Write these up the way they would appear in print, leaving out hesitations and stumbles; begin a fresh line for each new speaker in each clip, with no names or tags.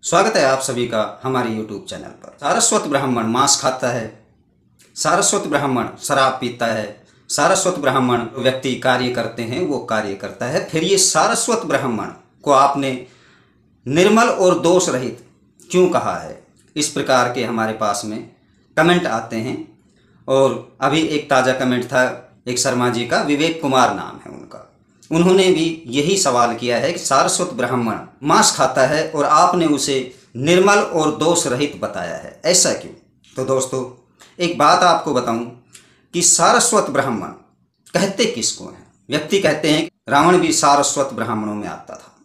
स्वागत है आप सभी का हमारे YouTube चैनल पर। सारस्वत ब्राह्मण मांस खाता है, सारस्वत ब्राह्मण शराब पीता है, सारस्वत ब्राह्मण व्यक्ति कार्य करते हैं वो कार्य करता है। फिर ये सारस्वत ब्राह्मण को आपने निर्मल और दोष रहित क्यों कहा है? इस प्रकार के हमारे पास में कमेंट आते हैं। और अभी एक ताज़ा कमेंट था एक शर्मा जी का, विवेक कुमार नाम है उनका। उन्होंने भी यही सवाल किया है कि सारस्वत ब्राह्मण मांस खाता है और आपने उसे निर्मल और दोष रहित बताया है, ऐसा क्यों? तो दोस्तों, एक बात आपको बताऊं कि सारस्वत ब्राह्मण कहते किसको हैं? व्यक्ति कहते हैं रावण भी सारस्वत ब्राह्मणों में आता था।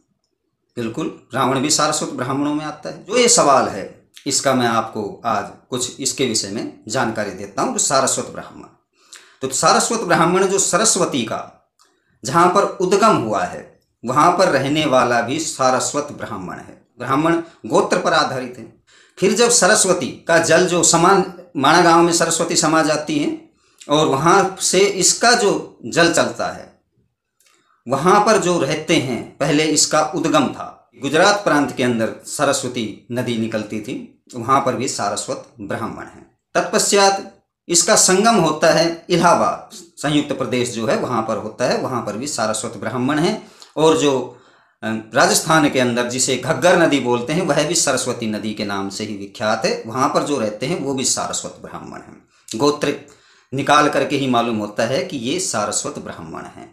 बिल्कुल, रावण भी सारस्वत ब्राह्मणों में आता है। जो ये सवाल है इसका मैं आपको आज कुछ इसके विषय में जानकारी देता हूँ। तो सारस्वत ब्राह्मण, तो सारस्वत ब्राह्मण जो सरस्वती का जहाँ पर उद्गम हुआ है वहाँ पर रहने वाला भी सारस्वत ब्राह्मण है। ब्राह्मण गोत्र पर आधारित है। फिर जब सरस्वती का जल जो समान माणा गांव में सरस्वती समा जाती है और वहाँ से इसका जो जल चलता है वहाँ पर जो रहते हैं, पहले इसका उद्गम था। गुजरात प्रांत के अंदर सरस्वती नदी निकलती थी, वहाँ पर भी सारस्वत ब्राह्मण है। तत्पश्चात इसका संगम होता है इलाहाबाद संयुक्त प्रदेश जो है वहाँ पर होता है, वहाँ पर भी सारस्वत ब्राह्मण है। और जो राजस्थान के अंदर जिसे घग्गर नदी बोलते हैं वह भी सरस्वती नदी के नाम से ही विख्यात है, वहाँ पर जो रहते हैं वो भी सारस्वत ब्राह्मण हैं। गोत्र निकाल करके ही मालूम होता है कि ये सारस्वत ब्राह्मण हैं।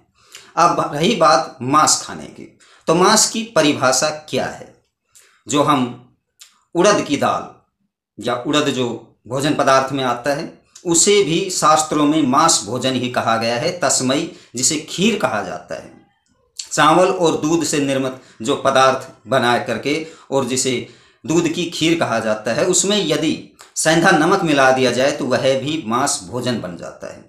अब रही बात मांस खाने की, तो मांस की परिभाषा क्या है? जो हम उड़द की दाल या उड़द जो भोजन पदार्थ में आता है उसे भी शास्त्रों में मांस भोजन ही कहा गया है। तस्मई, जिसे खीर कहा जाता है, चावल और दूध से निर्मित जो पदार्थ बना करके और जिसे दूध की खीर कहा जाता है, उसमें यदि सेंधा नमक मिला दिया जाए तो वह भी मांस भोजन बन जाता है।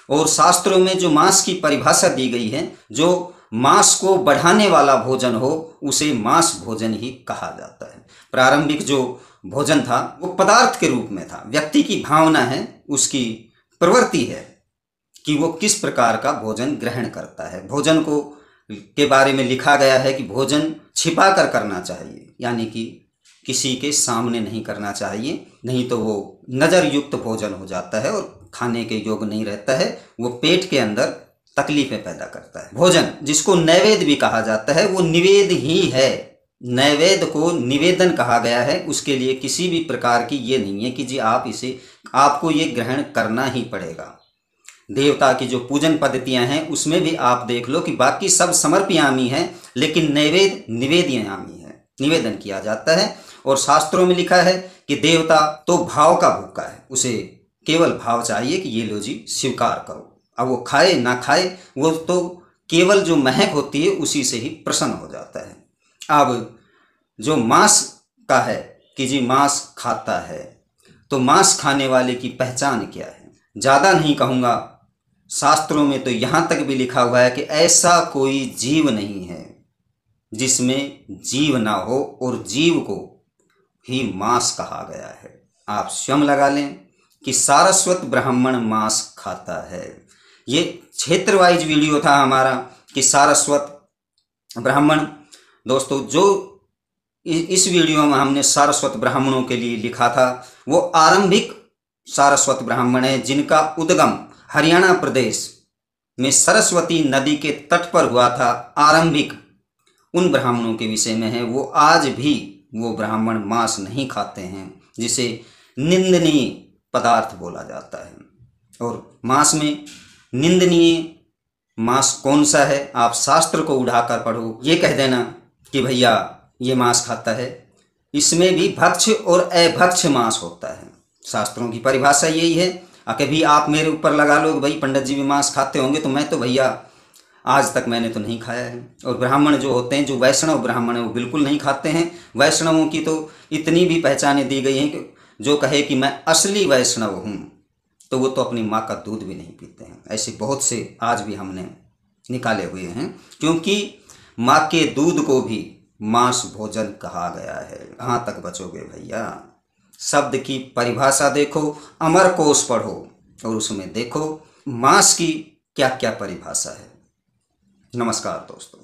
और शास्त्रों में जो मांस की परिभाषा दी गई है, जो मांस को बढ़ाने वाला भोजन हो उसे मांस भोजन ही कहा जाता है। प्रारंभिक जो भोजन था वो पदार्थ के रूप में था। व्यक्ति की भावना है, उसकी प्रवृत्ति है कि वो किस प्रकार का भोजन ग्रहण करता है। भोजन को के बारे में लिखा गया है कि भोजन छिपा कर करना चाहिए, यानी कि किसी के सामने नहीं करना चाहिए, नहीं तो वो नज़र युक्त भोजन हो जाता है और खाने के योग्य नहीं रहता है, वो पेट के अंदर तकलीफें पैदा करता है। भोजन जिसको नैवेद्य भी कहा जाता है वो निवेद ही है। नैवेद्य को निवेदन कहा गया है, उसके लिए किसी भी प्रकार की ये नहीं है कि जी आप इसे आपको ये ग्रहण करना ही पड़ेगा। देवता की जो पूजन पद्धतियां हैं उसमें भी आप देख लो कि बाकी सब समर्पयामी हैं, लेकिन नैवेद्य निवेदयामी है, निवेदन किया जाता है। और शास्त्रों में लिखा है कि देवता तो भाव का भूखा है, उसे केवल भाव चाहिए कि ये लो जी स्वीकार करो। अब वो खाए ना खाए, वो तो केवल जो महक होती है उसी से ही प्रसन्न हो जाता है। अब जो मांस का है कि जी मांस खाता है, तो मांस खाने वाले की पहचान क्या है? ज़्यादा नहीं कहूँगा, शास्त्रों में तो यहाँ तक भी लिखा हुआ है कि ऐसा कोई जीव नहीं है जिसमें जीव ना हो, और जीव को ही मांस कहा गया है। आप स्वयं लगा लें कि सारस्वत ब्राह्मण मांस खाता है। ये क्षेत्र वाइज वीडियो था हमारा कि सारस्वत ब्राह्मण। दोस्तों, जो इस वीडियो में हमने सारस्वत ब्राह्मणों के लिए लिखा था वो आरंभिक सारस्वत ब्राह्मण है, जिनका उद्गम हरियाणा प्रदेश में सरस्वती नदी के तट पर हुआ था। आरंभिक उन ब्राह्मणों के विषय में है। वो आज भी वो ब्राह्मण मांस नहीं खाते हैं, जिसे निंदनीय पदार्थ बोला जाता है। और मांस में निंदनीय मांस कौन सा है? आप शास्त्र को उठाकर पढ़ो, ये कह देना कि भैया ये मांस खाता है। इसमें भी भक्ष और अभक्ष मांस होता है। शास्त्रों की परिभाषा यही है। कभी आप मेरे ऊपर लगा लो कि भाई पंडित जी भी मांस खाते होंगे, तो मैं तो भैया आज तक मैंने तो नहीं खाया है। और ब्राह्मण जो होते हैं, जो वैष्णव ब्राह्मण है, वो बिल्कुल नहीं खाते हैं। वैष्णवों की तो इतनी भी पहचानें दी गई हैं कि जो कहे कि मैं असली वैष्णव हूँ तो वो तो अपनी माँ का दूध भी नहीं पीते हैं। ऐसे बहुत से आज भी हमने निकाले हुए हैं, क्योंकि माँ के दूध को भी मांस भोजन कहा गया है। कहाँ तक बचोगे भैया? शब्द की परिभाषा देखो, अमरकोश पढ़ो और उसमें देखो मांस की क्या क्या परिभाषा है। नमस्कार दोस्तों।